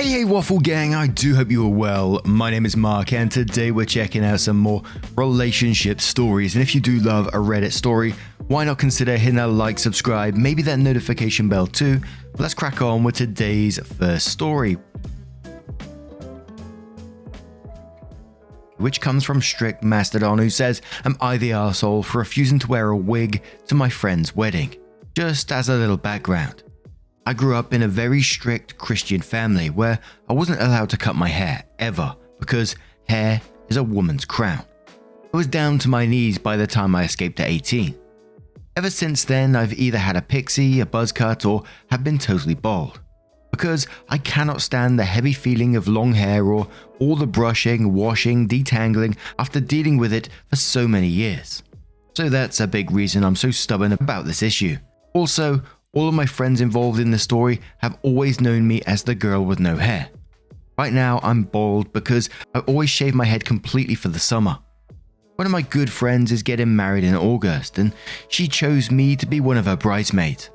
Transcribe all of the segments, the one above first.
Hey Waffle Gang, I do hope you are well. My name is Mark and today we're checking out some more relationship stories. And if you do love a Reddit story, why not consider hitting that like, subscribe, maybe that notification bell too. But let's crack on with today's first story, which comes from Strict Mastodon, who says, "Am I the arsehole for refusing to wear a wig to my friend's wedding?" Just as a little background, I grew up in a very strict Christian family where I wasn't allowed to cut my hair, ever, because hair is a woman's crown. I was down to my knees by the time I escaped to 18. Ever since then, I've either had a pixie, a buzz cut, or have been totally bald. Because I cannot stand the heavy feeling of long hair or all the brushing, washing, detangling after dealing with it for so many years. So that's a big reason I'm so stubborn about this issue. Also, all of my friends involved in the story have always known me as the girl with no hair. Right now, I'm bald because I always shave my head completely for the summer. One of my good friends is getting married in August, and she chose me to be one of her bridesmaids.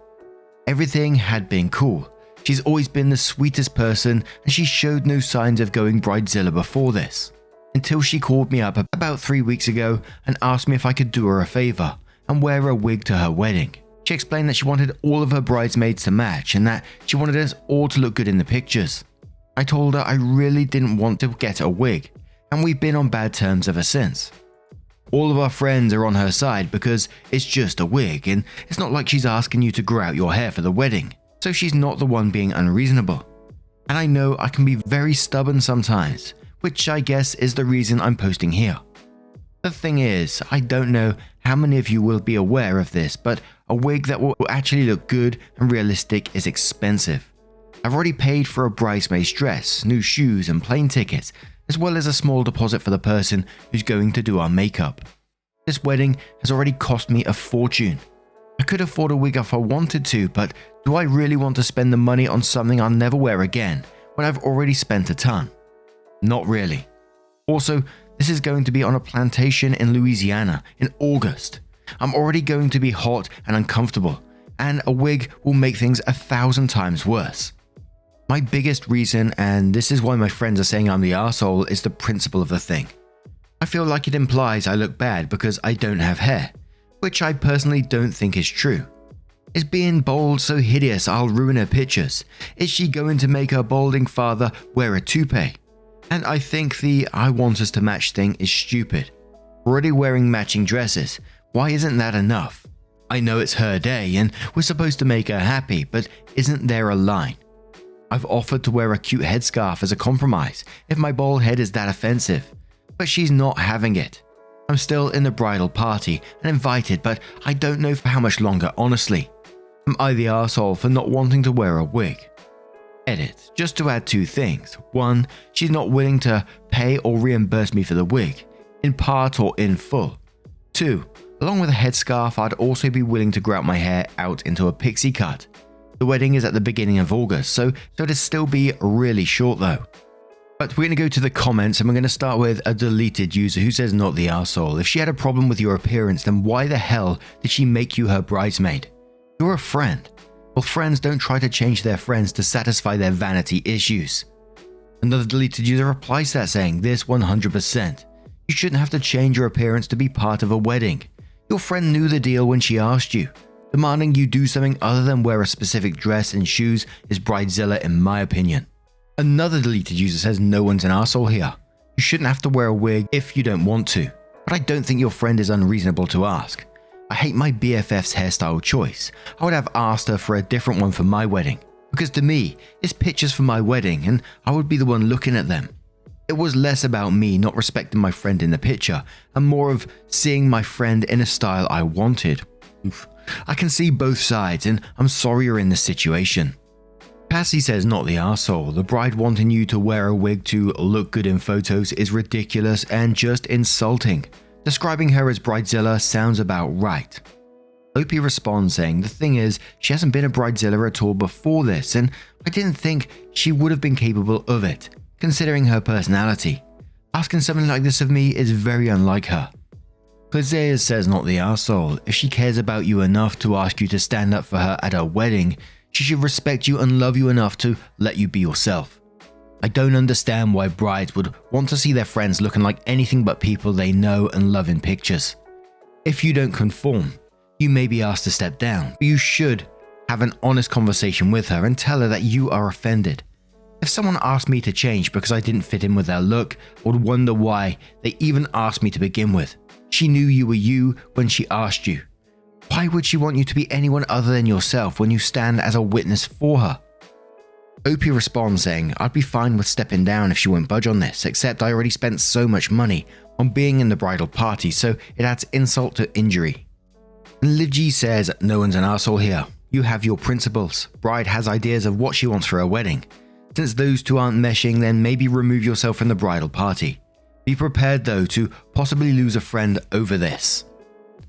Everything had been cool. She's always been the sweetest person, and she showed no signs of going bridezilla before this, until she called me up about 3 weeks ago and asked me if I could do her a favor and wear a wig to her wedding. She explained that she wanted all of her bridesmaids to match and that she wanted us all to look good in the pictures. I told her I really didn't want to get a wig, and we've been on bad terms ever since. All of our friends are on her side because it's just a wig, and it's not like she's asking you to grow out your hair for the wedding, so she's not the one being unreasonable. And I know I can be very stubborn sometimes, which I guess is the reason I'm posting here. The thing is, I don't know how many of you will be aware of this, but a wig that will actually look good and realistic is expensive. I've already paid for a bridesmaid's dress, new shoes and plane tickets, as well as a small deposit for the person who's going to do our makeup. This wedding has already cost me a fortune. I could afford a wig if I wanted to, but do I really want to spend the money on something I'll never wear again when I've already spent a ton? Not really. Also, this is going to be on a plantation in Louisiana in August. I'm already going to be hot and uncomfortable, and a wig will make things 1,000 times worse. My biggest reason, and this is why my friends are saying I'm the arsehole, is the principle of the thing. I feel like it implies I look bad because I don't have hair, which I personally don't think is true. Is being bald so hideous I'll ruin her pictures? Is she going to make her balding father wear a toupee? And I think the "I want us to match" thing is stupid. We're already wearing matching dresses. Why isn't that enough? I know it's her day and we're supposed to make her happy, but isn't there a line? I've offered to wear a cute headscarf as a compromise if my bald head is that offensive, but she's not having it. I'm still in the bridal party and invited, but I don't know for how much longer, honestly. Am I the arsehole for not wanting to wear a wig? Edit, just to add 2 things. 1, she's not willing to pay or reimburse me for the wig, in part or in full. 2, along with a headscarf, I'd also be willing to grow out my hair out into a pixie cut. The wedding is at the beginning of August, so it'll still be really short though. But we're going to go to the comments, and we're going to start with a deleted user who says, "Not the arsehole. If she had a problem with your appearance, then why the hell did she make you her bridesmaid? You're a friend. Well, friends don't try to change their friends to satisfy their vanity issues." Another deleted user replies to that saying, "This 100%. You shouldn't have to change your appearance to be part of a wedding. Your friend knew the deal when she asked you. Demanding you do something other than wear a specific dress and shoes is bridezilla in my opinion." Another deleted user says, "No one's an arsehole here. You shouldn't have to wear a wig if you don't want to. But I don't think your friend is unreasonable to ask. I hate my BFF's hairstyle choice. I would have asked her for a different one for my wedding. Because to me, it's pictures for my wedding and I would be the one looking at them. It was less about me not respecting my friend in the picture and more of seeing my friend in a style I wanted. Oof. I can see both sides and I'm sorry you're in this situation." Passy says, "Not the arsehole. The bride wanting you to wear a wig to look good in photos is ridiculous and just insulting. Describing her as bridezilla sounds about right." Opie responds saying, "The thing is, she hasn't been a bridezilla at all before this, and I didn't think she would have been capable of it, considering her personality. Asking something like this of me is very unlike her." Clizea says, "Not the arsehole. If she cares about you enough to ask you to stand up for her at her wedding, she should respect you and love you enough to let you be yourself. I don't understand why brides would want to see their friends looking like anything but people they know and love in pictures. If you don't conform, you may be asked to step down, but you should have an honest conversation with her and tell her that you are offended. If someone asked me to change because I didn't fit in with their look, I would wonder why they even asked me to begin with. She knew you were you when she asked you. Why would she want you to be anyone other than yourself when you stand as a witness for her? Opie responds saying, I'd be fine with stepping down if she won't budge on this, except I already spent so much money on being in the bridal party, so it adds insult to injury. And Liv G says, no one's an arsehole here. You have your principles. Bride has ideas of what she wants for her wedding. Since those two aren't meshing, then maybe remove yourself from the bridal party. Be prepared though to possibly lose a friend over this.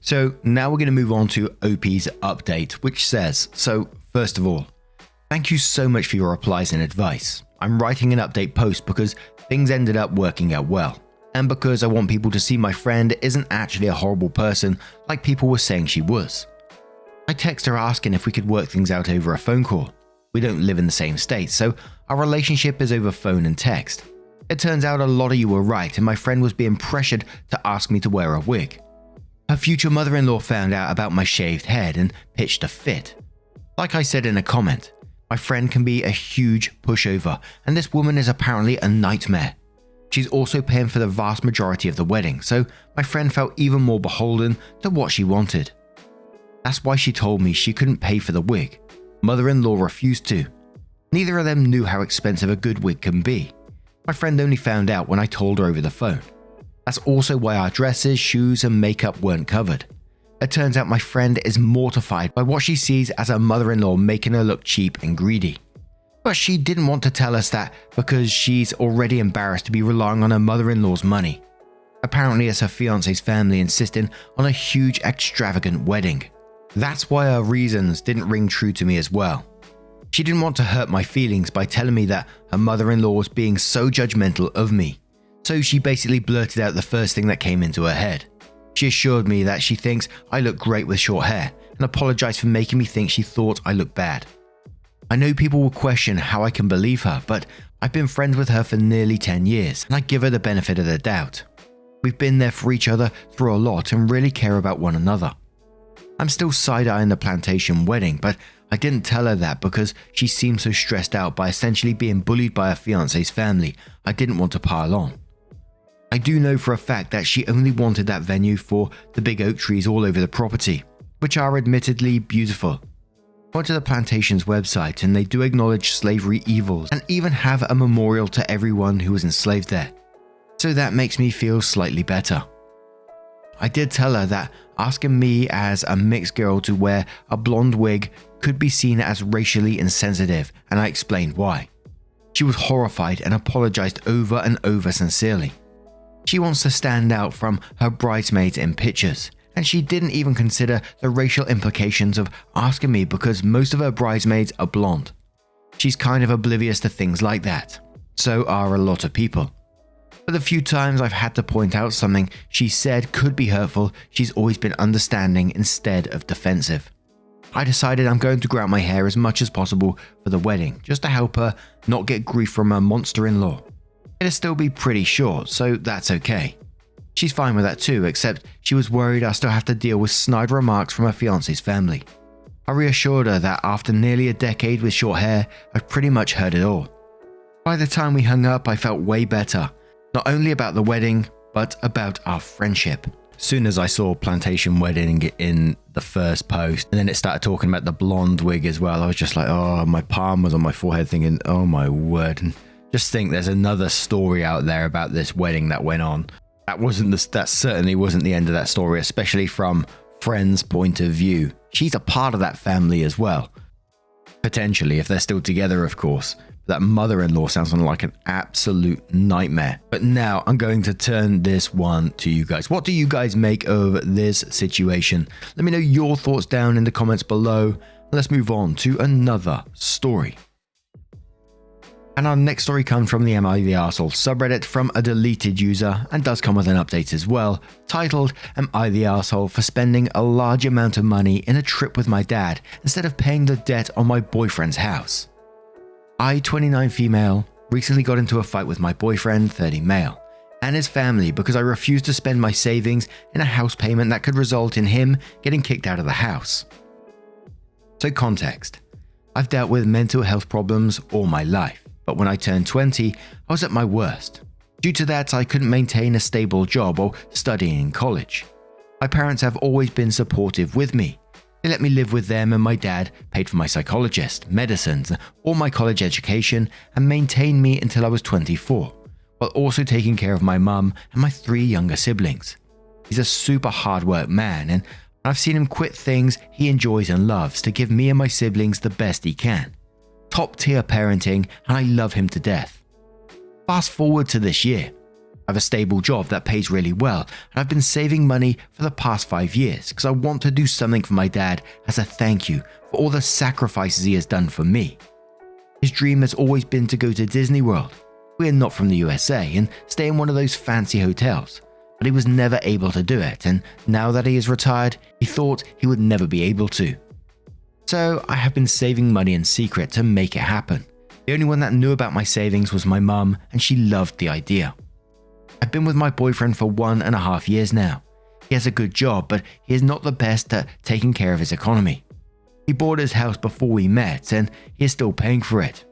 So now we're going to move on to OP's update, which says, so first of all, thank you so much for your replies and advice. I'm writing an update post because things ended up working out well, and because I want people to see my friend isn't actually a horrible person like people were saying she was. I text her asking if we could work things out over a phone call. We don't live in the same state, so our relationship is over phone and text. It turns out a lot of you were right, and my friend was being pressured to ask me to wear a wig. Her future mother-in-law found out about my shaved head and pitched a fit. Like I said in a comment, my friend can be a huge pushover, and this woman is apparently a nightmare. She's also paying for the vast majority of the wedding, so my friend felt even more beholden to what she wanted. That's why she told me she couldn't pay for the wig. Mother-in-law refused to. Neither of them knew how expensive a good wig can be. My friend only found out when I told her over the phone. That's also why our dresses, shoes, and makeup weren't covered. It turns out my friend is mortified by what she sees as her mother-in-law making her look cheap and greedy. But she didn't want to tell us that because she's already embarrassed to be relying on her mother-in-law's money. Apparently it's her fiancé's family insisting on a huge extravagant wedding. That's why her reasons didn't ring true to me as well. She didn't want to hurt my feelings by telling me that her mother-in-law was being so judgmental of me. So she basically blurted out the first thing that came into her head. She assured me that she thinks I look great with short hair and apologized for making me think she thought I looked bad. I know people will question how I can believe her, but I've been friends with her for nearly 10 years and I give her the benefit of the doubt. We've been there for each other through a lot and really care about one another. I'm still side-eyeing the plantation wedding, but I didn't tell her that because she seemed so stressed out by essentially being bullied by her fiancé's family. I didn't want to pile on. I do know for a fact that she only wanted that venue for the big oak trees all over the property, which are admittedly beautiful. I went to the plantation's website and they do acknowledge slavery evils and even have a memorial to everyone who was enslaved there. So that makes me feel slightly better. I did tell her that asking me as a mixed girl to wear a blonde wig could be seen as racially insensitive, and I explained why. She was horrified and apologized over and over sincerely. She wants to stand out from her bridesmaids in pictures, and she didn't even consider the racial implications of asking me because most of her bridesmaids are blonde. She's kind of oblivious to things like that. So are a lot of people. But the few times I've had to point out something she said could be hurtful, she's always been understanding instead of defensive. I decided I'm going to grow out my hair as much as possible for the wedding, just to help her not get grief from her monster-in-law. It'll still be pretty short, so that's okay. She's fine with that too, except she was worried I still have to deal with snide remarks from her fiancé's family. I reassured her that after nearly a decade with short hair, I've pretty much heard it all. By the time we hung up, I felt way better, not only about the wedding, but about our friendship. Soon as I saw plantation wedding in the first post, and then it started talking about the blonde wig as well, I was just like, oh, my palm was on my forehead thinking, oh my word. And just think there's another story out there about this wedding that went on. That certainly wasn't the end of that story, especially from Friend's point of view. She's a part of that family as well. Potentially, if they're still together, of course. That mother-in-law sounds like an absolute nightmare. But now I'm going to turn this one to you guys. What do you guys make of this situation? Let me know your thoughts down in the comments below. Let's move on to another story. And our next story comes from the Am I the Arsehole subreddit from a deleted user and does come with an update as well, titled Am I the Arsehole for spending a large amount of money in a trip with my dad instead of paying the debt on my boyfriend's house? I, 29 female, recently got into a fight with my boyfriend, 30 male, and his family because I refused to spend my savings in a house payment that could result in him getting kicked out of the house. So context. I've dealt with mental health problems all my life, but when I turned 20, I was at my worst. Due to that, I couldn't maintain a stable job or studying in college. My parents have always been supportive with me. They let me live with them, and my dad paid for my psychologist, medicines, all my college education, and maintained me until I was 24, while also taking care of my mum and my 3 younger siblings. He's a super hard work man, and I've seen him quit things he enjoys and loves to give me and my siblings the best he can. Top tier parenting, and I love him to death. Fast forward to this year. I have a stable job that pays really well, and I've been saving money for the past 5 years because I want to do something for my dad as a thank you for all the sacrifices he has done for me. His dream has always been to go to Disney World. We are not from the USA and stay in one of those fancy hotels, but he was never able to do it, and now that he is retired, he thought he would never be able to. So I have been saving money in secret to make it happen. The only one that knew about my savings was my mum, and she loved the idea. I've been with my boyfriend for 1.5 years now. He has a good job, but he is not the best at taking care of his economy. He bought his house before we met, and he is still paying for it.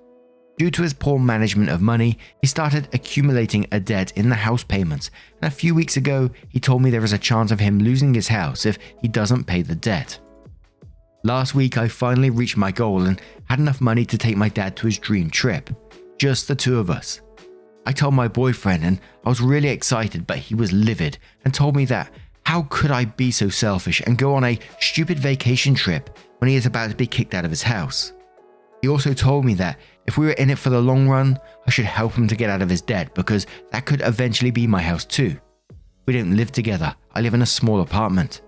Due to his poor management of money, he started accumulating a debt in the house payments, and a few weeks ago, he told me there is a chance of him losing his house if he doesn't pay the debt. Last week, I finally reached my goal and had enough money to take my dad to his dream trip. Just the 2 of us. I told my boyfriend, and I was really excited, but he was livid and told me that how could I be so selfish and go on a stupid vacation trip when he is about to be kicked out of his house. He also told me that if we were in it for the long run, I should help him to get out of his debt because that could eventually be my house too. We don't live together. I live in a small apartment.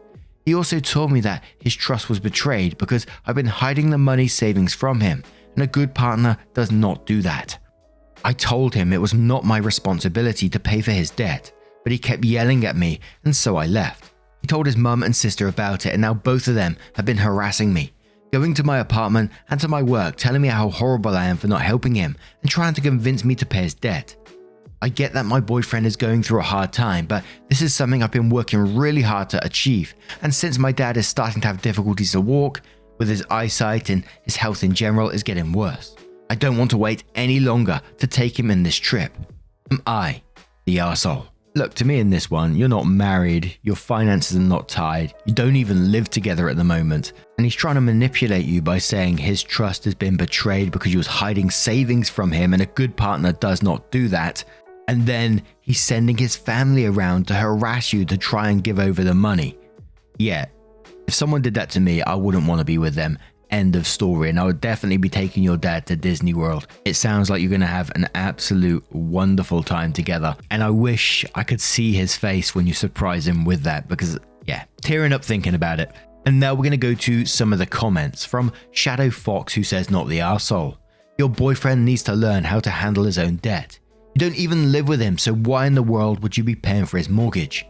He also told me that his trust was betrayed because I've been hiding the money savings from him, and a good partner does not do that. I told him it was not my responsibility to pay for his debt, but he kept yelling at me, and so I left. He told his mum and sister about it, and now both of them have been harassing me, going to my apartment and to my work, telling me how horrible I am for not helping him and trying to convince me to pay his debt. I get that my boyfriend is going through a hard time, but this is something I've been working really hard to achieve, and since my dad is starting to have difficulties to walk, with his eyesight and his health in general is getting worse, I don't want to wait any longer to take him in this trip. Am I the arsehole? Look, to me in this one, you're not married, your finances are not tied, you don't even live together at the moment, and he's trying to manipulate you by saying his trust has been betrayed because you was hiding savings from him and a good partner does not do that, and then he's sending his family around to harass you to try and give over the money. Yeah, if someone did that to me, I wouldn't want to be with them. End of story. And I would definitely be taking your dad to Disney World. It sounds like you're going to have an absolute wonderful time together. And I wish I could see his face when you surprise him with that because, yeah, tearing up thinking about it. And now we're going to go to some of the comments from Shadow Fox, who says, not the arsehole. Your boyfriend needs to learn how to handle his own debt. You don't even live with him, so why in the world would you be paying for his mortgage?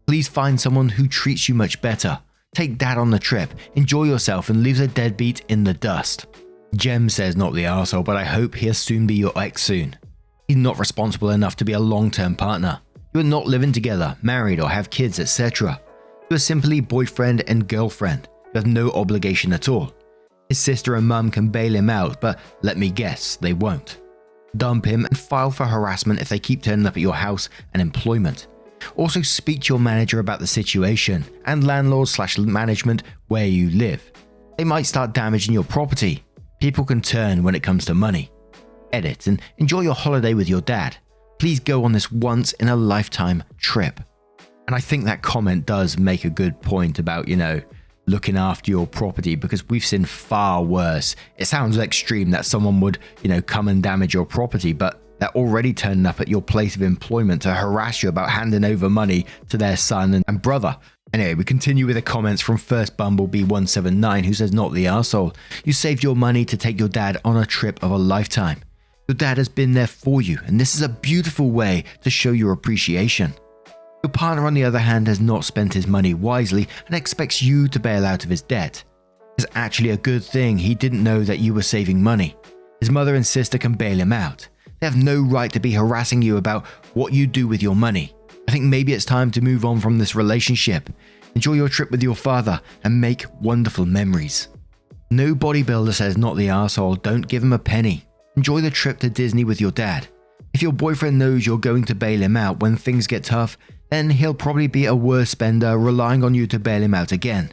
Please find someone who treats you much better. Take dad on the trip, enjoy yourself, and leave the deadbeat in the dust. Jem says, not the arsehole, but I hope he'll soon be your ex soon. He's not responsible enough to be a long-term partner. You are not living together, married, or have kids, etc. You are simply boyfriend and girlfriend. You have no obligation at all. His sister and mum can bail him out, but let me guess, they won't. Dump him and file for harassment if they keep turning up at your house and employment. Also speak to your manager about the situation and landlord/management where you live. They might start damaging your property. People can turn when it comes to money. Edit and enjoy your holiday with your dad. Please go on this once in a lifetime trip. And I think that comment does make a good point about, looking after your property because we've seen far worse. It sounds extreme that someone would, come and damage your property, but they're already turning up at your place of employment to harass you about handing over money to their son and brother. Anyway, we continue with the comments from First Bumblebee 179, who says, not the arsehole. You saved your money to take your dad on a trip of a lifetime. Your dad has been there for you, and this is a beautiful way to show your appreciation. Your partner, on the other hand, has not spent his money wisely and expects you to bail out of his debt. It's actually a good thing he didn't know that you were saving money. His mother and sister can bail him out. They have no right to be harassing you about what you do with your money. I think maybe it's time to move on from this relationship. Enjoy your trip with your father and make wonderful memories. No bodybuilder says not the arsehole, don't give him a penny. Enjoy the trip to Disney with your dad. If your boyfriend knows you're going to bail him out when things get tough, then he'll probably be a worse spender relying on you to bail him out again.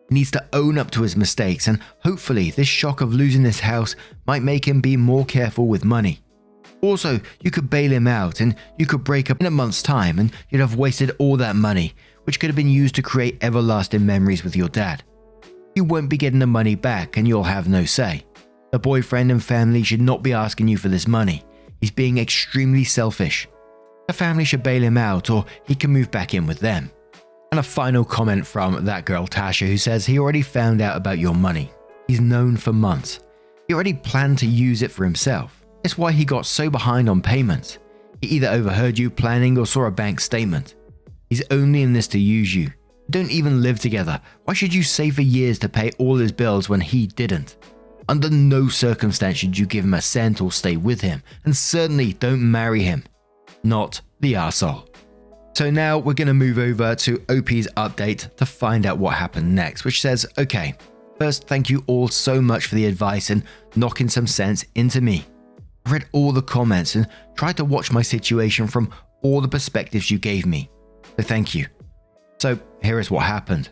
He needs to own up to his mistakes, and hopefully this shock of losing this house might make him be more careful with money. Also, you could bail him out and you could break up in a month's time and you'd have wasted all that money, which could have been used to create everlasting memories with your dad. You won't be getting the money back and you'll have no say. The boyfriend and family should not be asking you for this money. He's being extremely selfish. The family should bail him out or he can move back in with them. And a final comment from that girl Tasha, who says he already found out about your money. He's known for months. He already planned to use it for himself. It's why he got so behind on payments. He either overheard you planning or saw a bank statement. He's only in this to use you. You don't even live together. Why should you save for years to pay all his bills when he didn't? Under no circumstance should you give him a cent or stay with him, and certainly don't marry him. Not the arsehole. So now we're going to move over to OP's update to find out what happened next, which says, okay, first thank you all so much for the advice and knocking some sense into me. I read all the comments and tried to watch my situation from all the perspectives you gave me. So thank you. So here is what happened.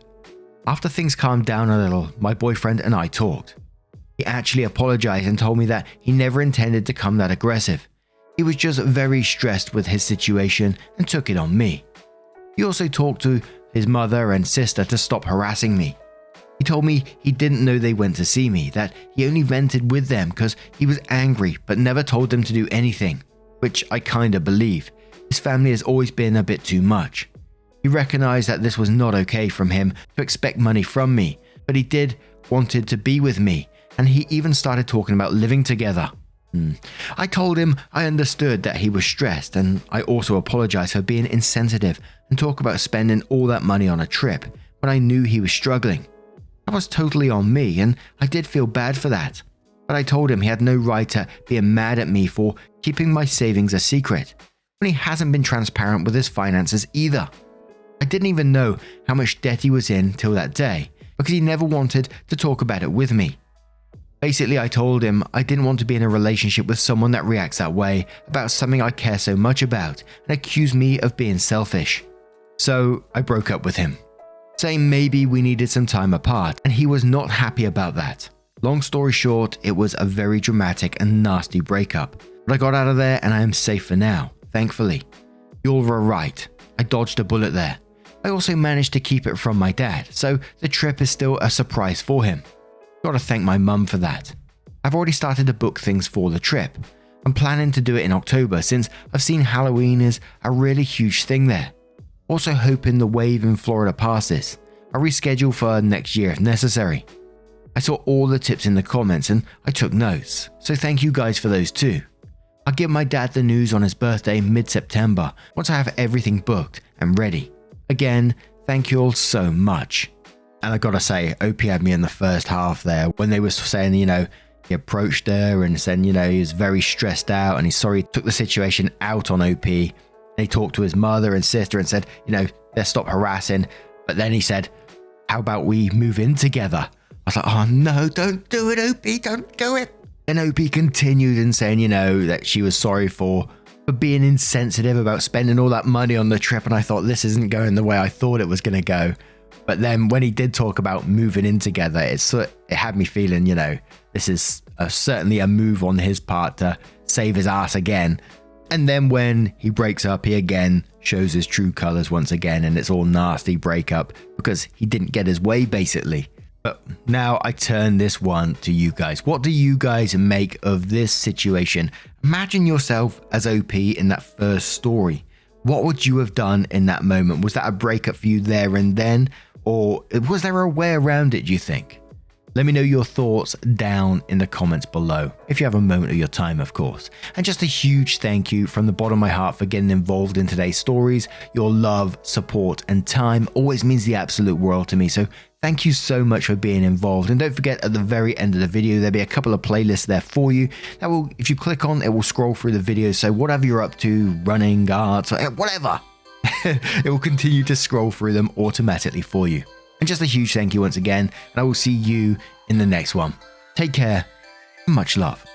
After things calmed down a little, my boyfriend and I talked. He actually apologized and told me that he never intended to come that aggressive. He was just very stressed with his situation and took it on me. He also talked to his mother and sister to stop harassing me. He told me he didn't know they went to see me, that he only vented with them because he was angry but never told them to do anything, which I kinda believe. His family has always been a bit too much. He recognized that this was not okay from him to expect money from me, but he did wanted to be with me, and he even started talking about living together. I told him I understood that he was stressed, and I also apologized for being insensitive and talk about spending all that money on a trip when I knew he was struggling. That was totally on me, and I did feel bad for that. But I told him he had no right to being mad at me for keeping my savings a secret, when he hasn't been transparent with his finances either. I didn't even know how much debt he was in till that day, because he never wanted to talk about it with me. Basically, I told him I didn't want to be in a relationship with someone that reacts that way about something I care so much about and accused me of being selfish. So I broke up with him, saying maybe we needed some time apart, and he was not happy about that. Long story short, it was a very dramatic and nasty breakup, but I got out of there and I am safe for now, thankfully. You all were right, I dodged a bullet there. I also managed to keep it from my dad, so the trip is still a surprise for him. Gotta thank my mum for that. I've already started to book things for the trip. I'm planning to do it in October since I've seen Halloween is a really huge thing there. Also hoping the wave in Florida passes. I'll reschedule for next year if necessary. I saw all the tips in the comments and I took notes, so thank you guys for those too. I'll give my dad the news on his birthday mid-September once I have everything booked and ready. Again, thank you all so much. And I gotta say, OP had me in the first half there when they were saying, he approached her and said, he was very stressed out and he's sorry he took the situation out on OP. And he talked to his mother and sister and said, let's stop harassing. But then he said, how about we move in together? I was like, oh no, don't do it, OP, don't do it. And OP continued in saying, that she was sorry for being insensitive about spending all that money on the trip. And I thought, this isn't going the way I thought it was going to go. But then when he did talk about moving in together, it had me feeling, this is certainly a move on his part to save his ass again. And then when he breaks up, he again shows his true colors once again, and it's all nasty breakup because he didn't get his way basically. But now I turn this one to you guys. What do you guys make of this situation? Imagine yourself as OP in that first story. What would you have done in that moment? Was that a breakup for you there and then? Or was there a way around it, do you think? Let me know your thoughts down in the comments below, if you have a moment of your time, of course. And just a huge thank you from the bottom of my heart for getting involved in today's stories. Your love, support, and time always means the absolute world to me, so Thank you so much for being involved, and don't forget at the very end of the video there'll be a couple of playlists there for you that will, if you click on, it will scroll through the videos, so whatever you're up to, running, arts, or whatever, it will continue to scroll through them automatically for you. And just a huge thank you once again, and I will see you in the next one. Take care, and much love.